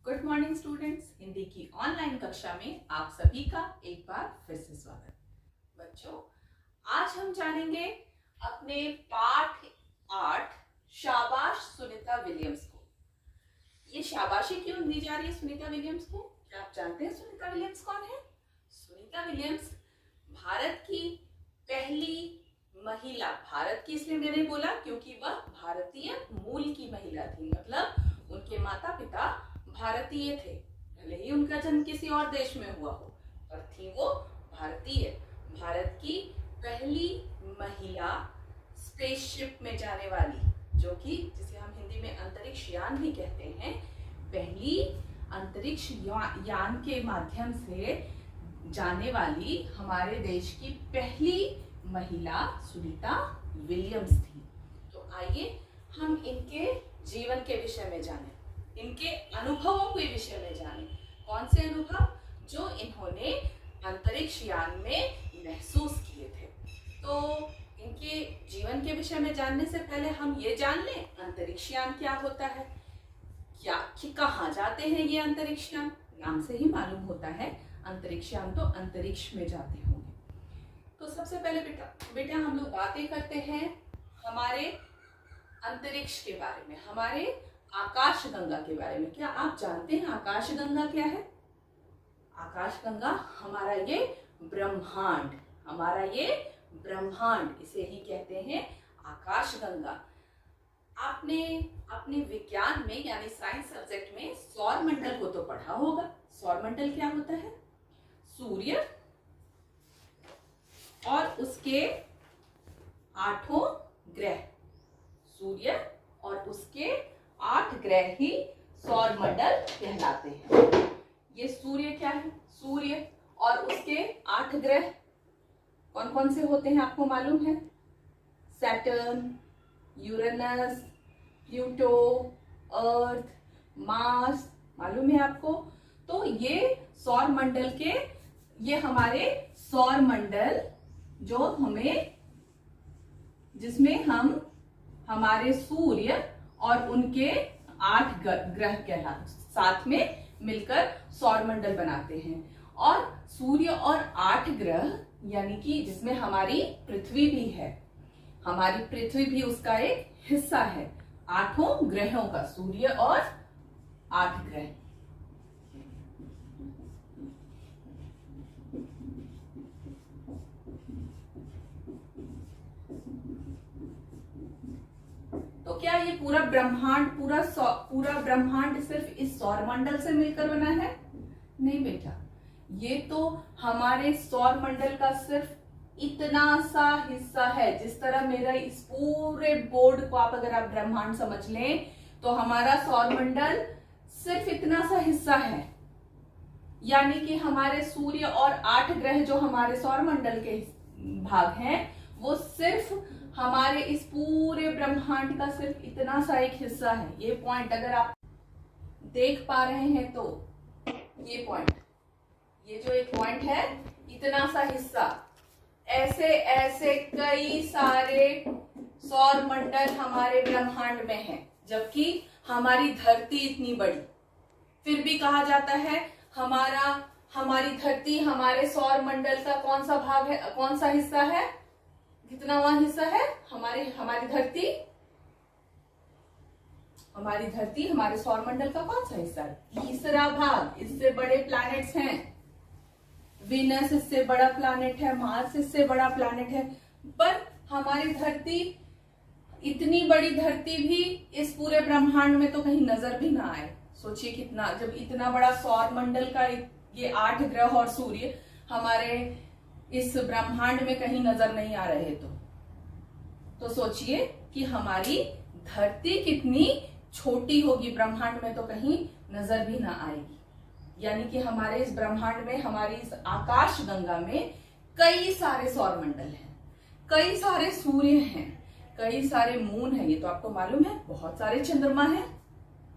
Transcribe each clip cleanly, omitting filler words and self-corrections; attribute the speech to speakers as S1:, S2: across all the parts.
S1: Good morning students. Hindi की online कक्षा में आप सभी का एक बार फिर से स्वागत। बच्चों, आज हम जानेंगे अपने पाठ 8 शाबाश सुनीता विलियम्स को। ये शाबाशी क्यों दी जा रही है सुनीता विलियम्स को? क्या आप जानते हैं सुनीता विलियम्स कौन है? सुनीता विलियम्स भारत की पहली महिला, भारत की इसलिए मैंने बोला क्योंकि वह भारतीय मूल की महिला थी, मतलब उनके माता पिता भारतीय थे, भले ही उनका जन्म किसी और देश में हुआ हो, पर थी वो भारतीय। भारत की पहली महिला स्पेसशिप में जाने वाली, जो कि जिसे हम हिंदी में अंतरिक्ष यान भी कहते हैं, पहली अंतरिक्ष यान के माध्यम से जाने वाली हमारे देश की पहली महिला सुनीता विलियम्स थी। तो आइए हम इनके जीवन के विषय में जानें, इनके अनुभवों के विषय में जानें। कौन से अनुभव? जो इन्होंने अंतरिक्ष यान में महसूस किए थे। तो इनके जीवन के विषय में जानने से पहले हम ये जान लें अंतरिक्ष यान क्या होता है, क्या कि कहाँ जाते हैं ये अंतरिक्ष यान। नाम से ही मालूम होता है अंतरिक्ष यान तो अंतरिक्ष में जाते होंगे। तो सबसे पहले बेटा हम लोग बातें करते हैं हमारे अंतरिक्ष के बारे में, हमारे आकाशगंगा के बारे में। क्या आप जानते हैं आकाशगंगा क्या है? आकाशगंगा हमारा ये ब्रह्मांड, हमारा ये ब्रह्मांड, इसे ही कहते हैं आकाशगंगा। आपने अपने विज्ञान में यानी साइंस सब्जेक्ट में सौर मंडल को तो पढ़ा होगा। सौर मंडल क्या होता है? सूर्य और उसके 8 ग्रह, सूर्य और उसके 8 ग्रह ही सौर मंडल कहलाते हैं। ये सूर्य क्या है? सूर्य और उसके 8 ग्रह कौन कौन से होते हैं आपको मालूम है? सैटर्न, यूरेनस, प्लूटो, अर्थ, मार्स, मालूम है आपको? तो ये सौर मंडल के, ये हमारे सौर मंडल जो हमें, जिसमें हम हमारे सूर्य और उनके 8 ग्रह कहलाते, साथ में मिलकर सौर मंडल बनाते हैं। और सूर्य और 8 ग्रह यानी कि जिसमें हमारी पृथ्वी भी है, हमारी पृथ्वी भी उसका एक हिस्सा है। 8 ग्रहों का, सूर्य और 8 ग्रह। तो क्या ये पूरा ब्रह्मांड, पूरा ब्रह्मांड सिर्फ इस सौर मंडल से मिलकर बना है? नहीं बेटा, ये तो हमारे सौर मंडल का सिर्फ इतना सा हिस्सा है। जिस तरह मेरा इस पूरे बोर्ड को आप अगर आप ब्रह्मांड समझ लें, तो हमारा सौर मंडल सिर्फ इतना सा हिस्सा है। यानी कि हमारे सूर्य और 8 ग्रह जो हमारे सौर मंडल के भाग हैं, वो सिर्फ हमारे इस पूरे ब्रह्मांड का सिर्फ इतना सा एक हिस्सा है। ये पॉइंट अगर आप देख पा रहे हैं तो ये पॉइंट, ये जो एक पॉइंट है, इतना सा हिस्सा, ऐसे ऐसे कई सारे सौर मंडल हमारे ब्रह्मांड में हैं, जबकि हमारी धरती इतनी बड़ी। फिर भी कहा जाता है हमारी धरती हमारे सौर मंडल का कौन सा भाग है, कौन सा हिस्सा है, कितनावां हिस्सा है? हमारी धरती हमारे सौर मंडल का कौन सा हिस्सा है? तीसरा भाग। इससे बड़े प्लैनेट्स हैं, वीनस इससे बड़ा प्लैनेट है, मार्स इससे बड़ा प्लैनेट है, पर हमारी धरती, इतनी बड़ी धरती भी इस पूरे ब्रह्मांड में तो कहीं नजर भी ना आए। सोचिए कितना, जब इतना बड़ा सौर मंडल का ये 8 ग्रह और सूर्य हमारे इस ब्रह्मांड में कहीं नजर नहीं आ रहे, तो सोचिए कि हमारी धरती कितनी छोटी होगी, ब्रह्मांड में तो कहीं नजर भी ना आएगी। यानी कि हमारे इस ब्रह्मांड में, हमारी इस आकाश गंगा में कई सारे सौर मंडल हैं, कई सारे सूर्य हैं, कई सारे मून हैं। ये तो आपको मालूम है। बहुत सारे चंद्रमा हैं,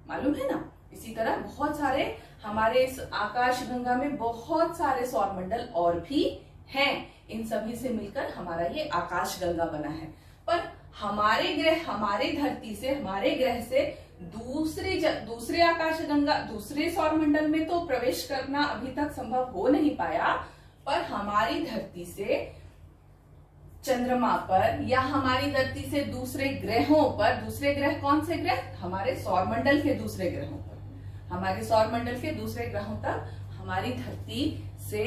S1: मालूम है ना? इसी तरह बहुत सारे हमारे इस आकाश गंगा में बहुत सारे सौर मंडल और भी हैं। इन सभी से मिलकर हमारा ये आकाश गंगा बना है। पर हमारे ग्रह, हमारे धरती से, हमारे ग्रह से दूसरे आकाशगंगा, दूसरे सौरमंडल में तो प्रवेश करना अभी तक संभव हो नहीं पाया, पर हमारी धरती से चंद्रमा पर या हमारी धरती से दूसरे ग्रहों पर, दूसरे ग्रह कौन से ग्रह, हमारे सौरमंडल के दूसरे ग्रहों पर, हमारे सौरमंडल के दूसरे ग्रहों तक हमारी धरती से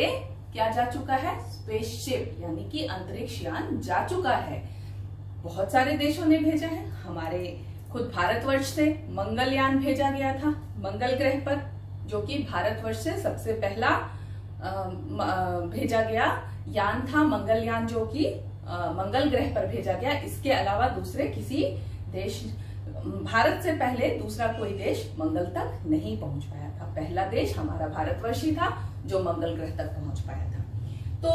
S1: क्या जा चुका है, स्पेसशिप यानी कि अंतरिक्ष यान जा चुका है। बहुत सारे देशों ने भेजा है, हमारे खुद भारतवर्ष से मंगलयान भेजा गया था मंगल ग्रह पर, जो कि भारतवर्ष से सबसे पहला भेजा गया यान था मंगलयान, जो कि मंगल ग्रह पर भेजा गया। इसके अलावा दूसरे किसी देश, भारत से पहले दूसरा कोई देश मंगल तक नहीं पहुंच पाया था। पहला देश हमारा भारतवर्ष ही था जो मंगल ग्रह तक पहुंच पाया था। तो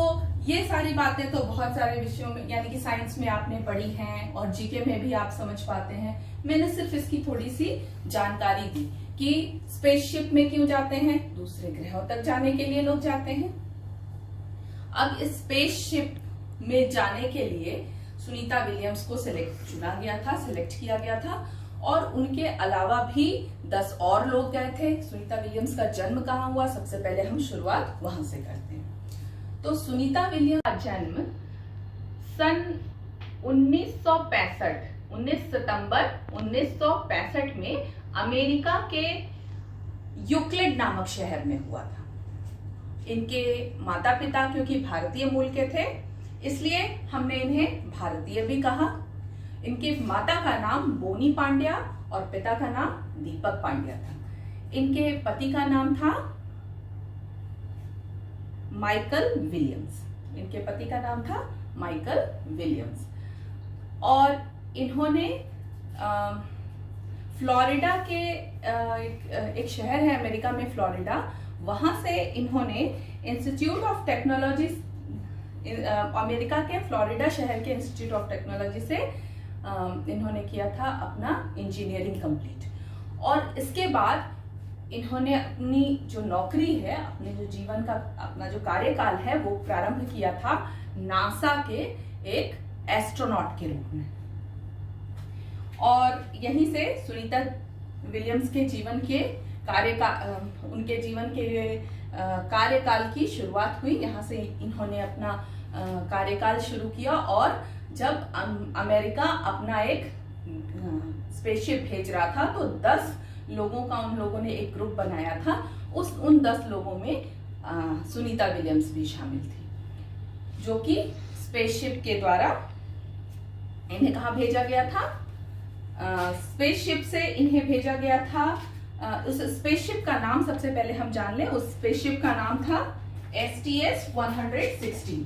S1: ये सारी बातें तो बहुत सारे विषयों में यानी कि साइंस में आपने पढ़ी हैं और जीके में भी आप समझ पाते हैं। मैंने सिर्फ इसकी थोड़ी सी जानकारी दी कि स्पेसशिप में क्यों जाते हैं, दूसरे ग्रहों तक जाने के लिए लोग जाते हैं। अब इस स्पेसशिप में जाने के लिए सुनीता विलियम्स को सिलेक्ट किया गया था और उनके अलावा भी 10 और लोग गए थे। सुनीता विलियम्स का जन्म कहाँ हुआ, सबसे पहले हम शुरुआत वहां से करते हैं। तो सुनीता विलियम्स का जन्म सन 19 सितंबर 1965 में अमेरिका के यूक्लिड नामक शहर में हुआ था। इनके माता पिता क्योंकि भारतीय मूल के थे, इसलिए हमने इन्हें भारतीय भी कहा। इनके माता का नाम बोनी पांड्या और पिता का नाम दीपक पांड्या था। इनके पति का नाम था माइकल विलियम्स। इनके पति का नाम था माइकल विलियम्स और इन्होंने फ्लोरिडा के एक शहर है अमेरिका में, फ्लोरिडा, वहां से इन्होंने इंस्टीट्यूट ऑफ टेक्नोलॉजी, अमेरिका के फ्लोरिडा शहर के इंस्टीट्यूट ऑफ टेक्नोलॉजी से इन्होंने किया था अपना इंजीनियरिंग कंप्लीट। और इसके बाद इन्होंने अपनी जो नौकरी है, अपने जो जीवन का अपना जो कार्यकाल है वो प्रारंभ किया था नासा के एक एस्ट्रोनॉट के रूप में। और यहीं से सुनीता विलियम्स के जीवन के उनके जीवन के कार्यकाल की शुरुआत हुई। यहाँ से इन्होंने अपना कार्यकाल शुरू किया और जब अमेरिका अपना एक स्पेसशिप भेज रहा था तो 10 लोगों का उन लोगों ने एक ग्रुप बनाया था। उन 10 लोगों में सुनीता विलियम्स भी शामिल थी, जो कि स्पेसशिप के द्वारा इन्हें कहाँ भेजा गया था, स्पेसशिप से इन्हें भेजा गया था। उस स्पेसशिप का नाम सबसे पहले हम जान लें। उस स्पेसशिप का नाम था STS-116।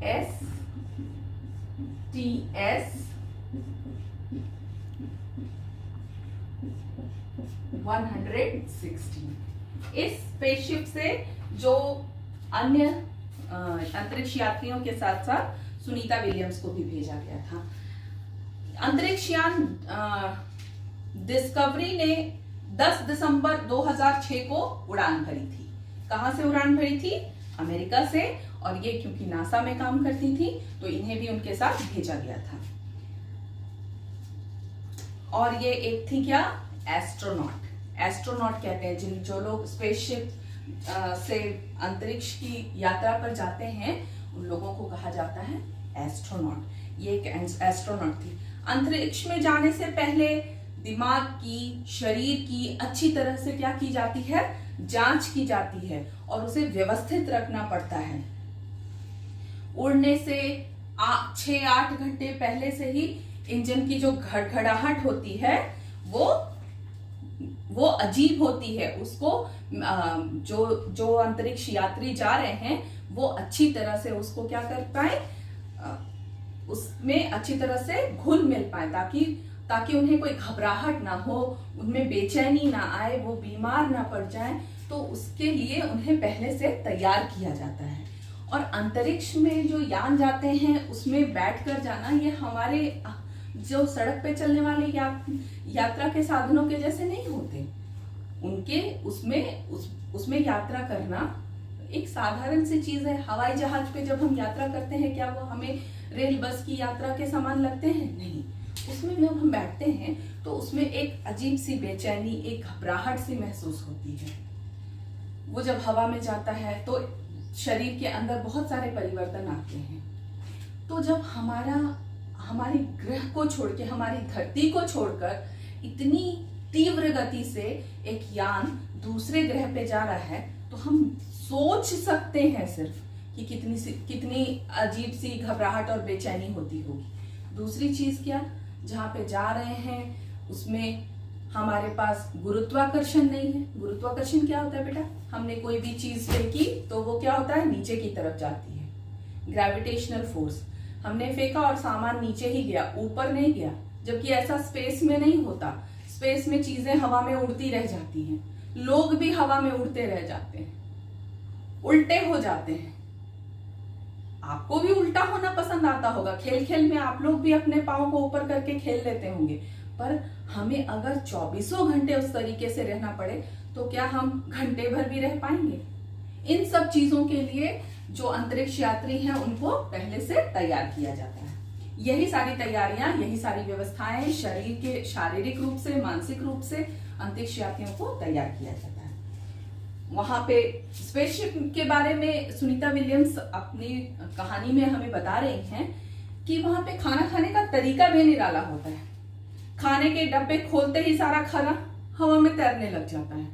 S1: STS-116। इस स्पेसशिप से जो अन्य अंतरिक्ष यात्रियों के साथ साथ सुनीता विलियम्स को भी भेजा गया था। अंतरिक्ष यान डिस्कवरी ने 10 दिसंबर 2006 को उड़ान भरी थी। कहां से उड़ान भरी थी? अमेरिका से। और ये क्योंकि नासा में काम करती थी तो इन्हें भी उनके साथ भेजा गया था। और ये एक थी क्या? एस्ट्रोनॉट। एस्ट्रोनॉट कहते हैं जो लोग स्पेसशिप से अंतरिक्ष की यात्रा पर जाते हैं, उन लोगों को कहा जाता है एस्ट्रोनॉट। ये एक एस्ट्रोनॉट थी। अंतरिक्ष में जाने से पहले दिमाग की, शरीर की अच्छी तरह से क्या की जाती है? जांच की जाती है और उसे व्यवस्थित रखना पड़ता है। उड़ने से 6-8 घंटे पहले से ही इंजन की जो घड़घड़ाहट होती है वो अजीब होती है। उसको जो अंतरिक्ष यात्री जा रहे हैं वो अच्छी तरह से उसको क्या कर पाए, उसमें अच्छी तरह से घुल मिल पाए, ताकि उन्हें कोई घबराहट ना हो, उनमें बेचैनी ना आए, वो बीमार ना पड़ जाएं। तो उसके लिए उन्हें पहले से तैयार किया जाता है। और अंतरिक्ष में जो यान जाते हैं उसमें बैठकर जाना, ये हमारे जो सड़क पे चलने वाले यात्रा के साधनों के जैसे नहीं होते। उनके उसमें यात्रा करना एक साधारण सी चीज है। हवाई जहाज पे जब हम यात्रा करते हैं, क्या वो हमें रेल बस की यात्रा के समान लगते हैं? नहीं। उसमें जब हम बैठते हैं तो उसमें एक अजीब सी बेचैनी, एक घबराहट सी महसूस होती है। वो जब हवा में जाता है तो शरीर के अंदर बहुत सारे परिवर्तन आते हैं। तो जब हमारी ग्रह को छोड़ के, हमारी धरती को छोड़कर इतनी तीव्र गति से एक यान दूसरे ग्रह पे जा रहा है, तो हम सोच सकते हैं सिर्फ कि कितनी अजीब सी घबराहट और बेचैनी होती होगी। दूसरी चीज क्या, जहाँ पे जा रहे हैं उसमें हमारे पास गुरुत्वाकर्षण नहीं है। गुरुत्वाकर्षण क्या होता है बेटा? हमने कोई भी चीज फेंकी तो वो क्या होता है, नीचे की तरफ जाती है। ग्रेविटेशनल फोर्स, हमने फेंका और सामान नीचे ही गया, ऊपर नहीं गया। जबकि ऐसा स्पेस में नहीं होता। स्पेस में चीजें हवा में उड़ती रह जाती हैं, लोग भी हवा में उड़ते रह जाते हैं, उल्टे हो जाते हैं। आपको भी उल्टा होना पसंद आता होगा। खेल खेल में आप लोग भी अपने पाँव को ऊपर करके खेल लेते होंगे। पर हमें अगर 24 घंटे उस तरीके से रहना पड़े तो क्या हम घंटे भर भी रह पाएंगे? इन सब चीजों के लिए जो अंतरिक्ष यात्री हैं उनको पहले से तैयार किया जाता है। यही सारी तैयारियां, यही सारी व्यवस्थाएं शरीर के शारीरिक रूप से, मानसिक रूप से अंतरिक्ष यात्रियों को तैयार किया जाता है। वहां पे स्पेसशिप के बारे में सुनीता विलियम्स अपनी कहानी में हमें बता रही हैं कि वहां पे खाना खाने का तरीका भी निराला होता है। खाने के डब्बे खोलते ही सारा खाना हवा में तैरने लग जाता है।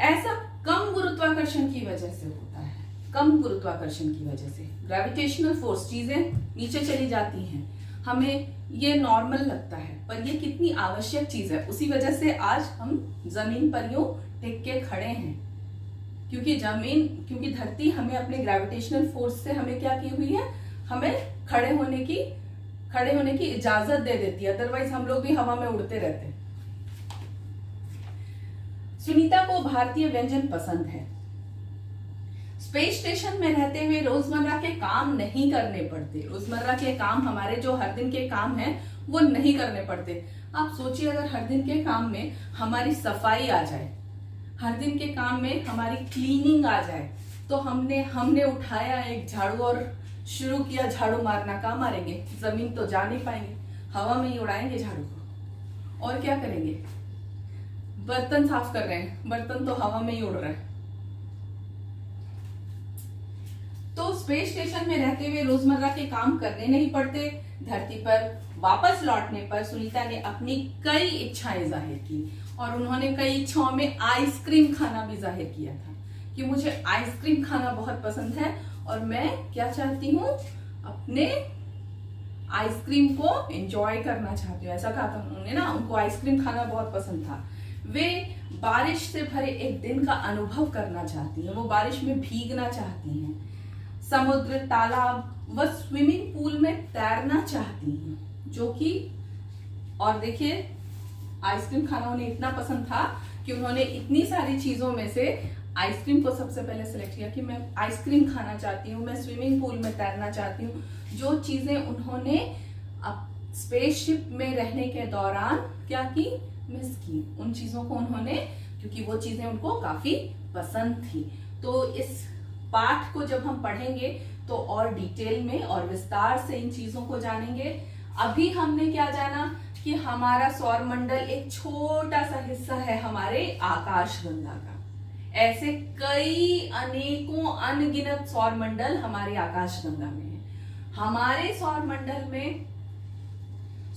S1: ऐसा कम गुरुत्वाकर्षण की वजह से होता है। कम गुरुत्वाकर्षण की वजह से ग्रेविटेशनल फोर्स, चीजें नीचे चली जाती हैं। हमें ये नॉर्मल लगता है, पर ये कितनी आवश्यक चीज है। उसी वजह से आज हम जमीन पर यूं टिक के खड़े हैं, क्योंकि धरती हमें अपने ग्रेविटेशनल फोर्स से हमें क्या की हुई है, हमें खड़े होने की इजाजत दे देती है। अदरवाइज हम लोग भी हवा में उड़ते रहते हैं। सुनीता को भारतीय व्यंजन पसंद है। स्पेस स्टेशन में रहते हुए रोजमर्रा के काम नहीं करने पड़ते। रोजमर्रा के काम, हमारे जो हर दिन के काम हैं, वो नहीं करने पड़ते। आप सोचिए, अगर हर दिन के काम में हमारी सफाई आ जाए, हर दिन के काम में हमारी क्लीनिंग आ जाए, तो हमने उठाया एक झाड़ू और शुरू किया झाड़ू मारना। कहाँ मारेंगे? जमीन तो जा नहीं पाएंगे, हवा में ही उड़ाएंगे झाड़ू को। और क्या करेंगे? बर्तन साफ कर रहे हैं, बर्तन तो हवा में ही उड़ रहे हैं। तो स्पेस स्टेशन में रहते हुए रोजमर्रा के काम करने नहीं पड़ते। धरती पर वापस लौटने पर सुनीता ने अपनी कई इच्छाएं जाहिर की, और उन्होंने कई इच्छाओं में आइसक्रीम खाना भी जाहिर किया था कि मुझे आइसक्रीम खाना बहुत पसंद है और मैं क्या चाहती हूँ, अपने आइसक्रीम को एंजॉय करना चाहती हूँ। ऐसा कहा था उन्होंने ना, उनको आइसक्रीम खाना बहुत पसंद था। वे बारिश से भरे एक दिन का अनुभव करना चाहती हैं। वो बारिश में भीगना चाहती हैं, समुद्र, तालाब व स्विमिंग पूल में तैरना चाहती हैं, जो कि, और देखिए, आइसक्रीम खाना उन्हें इतना पसंद था कि उन्होंने इतनी सारी चीजों में से आइसक्रीम को सबसे पहले सिलेक्ट किया कि मैं आइसक्रीम खाना चाहती हूँ, मैं स्विमिंग पूल में तैरना चाहती हूँ। जो चीजें उन्होंने स्पेसशिप में रहने के दौरान क्या की, मिस की, उन चीजों को उन्होंने, क्योंकि वो चीजें उनको काफी पसंद थी। तो इस पाठ को जब हम पढ़ेंगे तो और डिटेल में और विस्तार से इन चीजों को जानेंगे। अभी हमने क्या जाना कि हमारा सौर मंडल एक छोटा सा हिस्सा है हमारे आकाशगंगा का। ऐसे कई अनेकों अनगिनत सौर मंडल हमारे आकाशगंगा में है। हमारे सौर मंडल में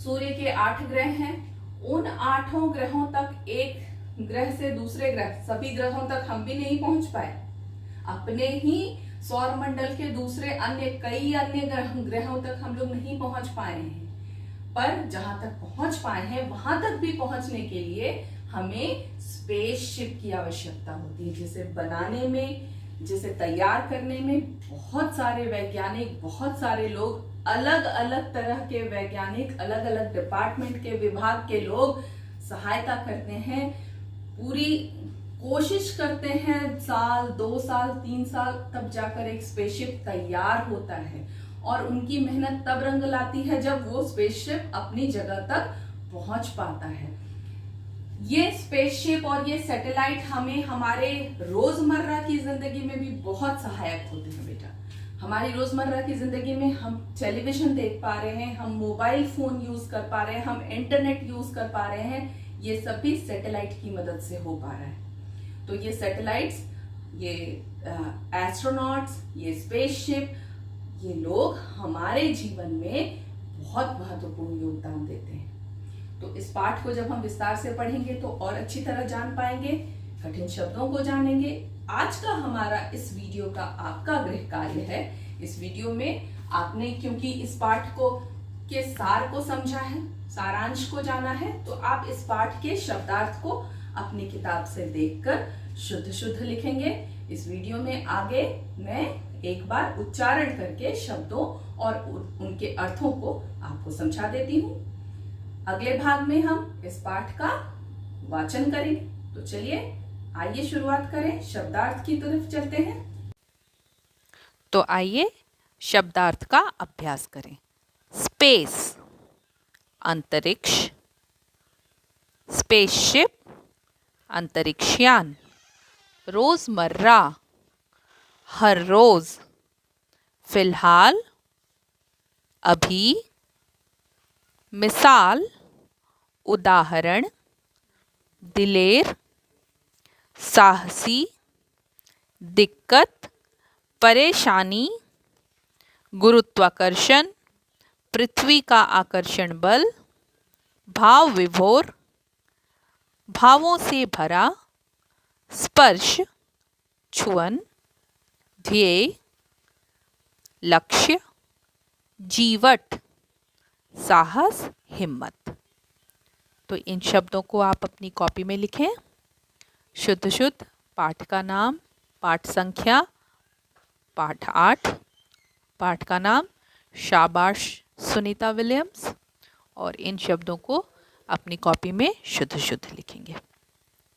S1: सूर्य के 8 ग्रह हैं। उन 8 ग्रहों तक, एक ग्रह से दूसरे ग्रह, सभी ग्रहों तक हम भी नहीं पहुंच पाए। अपने ही सौर मंडल के दूसरे कई अन्य ग्रहों तक हम लोग नहीं पहुंच पाए हैं। पर जहां तक पहुंच पाए हैं, वहां तक भी पहुंचने के लिए हमें स्पेसशिप की आवश्यकता होती है, जिसे बनाने में, जिसे तैयार करने में बहुत सारे वैज्ञानिक, बहुत सारे लोग, अलग अलग तरह के वैज्ञानिक, अलग अलग डिपार्टमेंट के, विभाग के लोग सहायता करते हैं, पूरी कोशिश करते हैं। साल, 2 साल, 3 साल, तब जाकर एक स्पेसशिप तैयार होता है। और उनकी मेहनत तब रंग लाती है जब वो स्पेसशिप अपनी जगह तक पहुंच पाता है। ये स्पेसशिप और ये सैटेलाइट हमें हमारे रोजमर्रा की जिंदगी में भी बहुत सहायक होते हैं बेटा। हमारी रोजमर्रा की जिंदगी में हम टेलीविजन देख पा रहे हैं, हम मोबाइल फोन यूज कर पा रहे हैं, हम इंटरनेट यूज कर पा रहे हैं, ये सब भी सैटेलाइट की मदद से हो पा रहा है। तो ये सैटेलाइट्स, ये एस्ट्रोनॉट्स, ये स्पेसशिप, ये लोग हमारे जीवन में बहुत महत्वपूर्ण योगदान देते हैं। तो इस पाठ को जब हम विस्तार से पढ़ेंगे तो और अच्छी तरह जान पाएंगे, कठिन शब्दों को जानेंगे। आज का हमारा इस वीडियो का आपका गृह कार्य है। इस वीडियो में आपने, क्योंकि इस पाठ को के सार को समझा है, सारांश को जाना है, तो आप इस पाठ के शब्दार्थ को अपनी किताब से देखकर शुद्ध शुद्ध लिखेंगे। इस वीडियो में आगे मैं एक बार उच्चारण करके शब्दों और उनके अर्थों को आपको समझा देती हूँ। अगले भाग में हम इस पाठ का वाचन करेंगे। तो चलिए आइए शुरुआत करें, शब्दार्थ की तरफ चलते हैं।
S2: तो आइए शब्दार्थ का अभ्यास करें। स्पेस अंतरिक्ष, स्पेसशिप अंतरिक्षयान, रोजमर्रा हर रोज, फिलहाल, अभी, मिसाल, उदाहरण, दिलेर, साहसी, दिक्कत, परेशानी, गुरुत्वाकर्षण, पृथ्वी का आकर्षण बल, भाव विभोर, भावों से भरा, स्पर्श, छुअन, ध्येय, लक्ष्य, जीवट, साहस, हिम्मत। तो इन शब्दों को आप अपनी कॉपी में लिखें। शुद्ध शुद्ध पाठ का नाम, पाठ संख्या पाठ 8, पाठ का नाम शाबाश सुनीता विलियम्स, और इन शब्दों को अपनी कॉपी में शुद्ध शुद्ध लिखेंगे।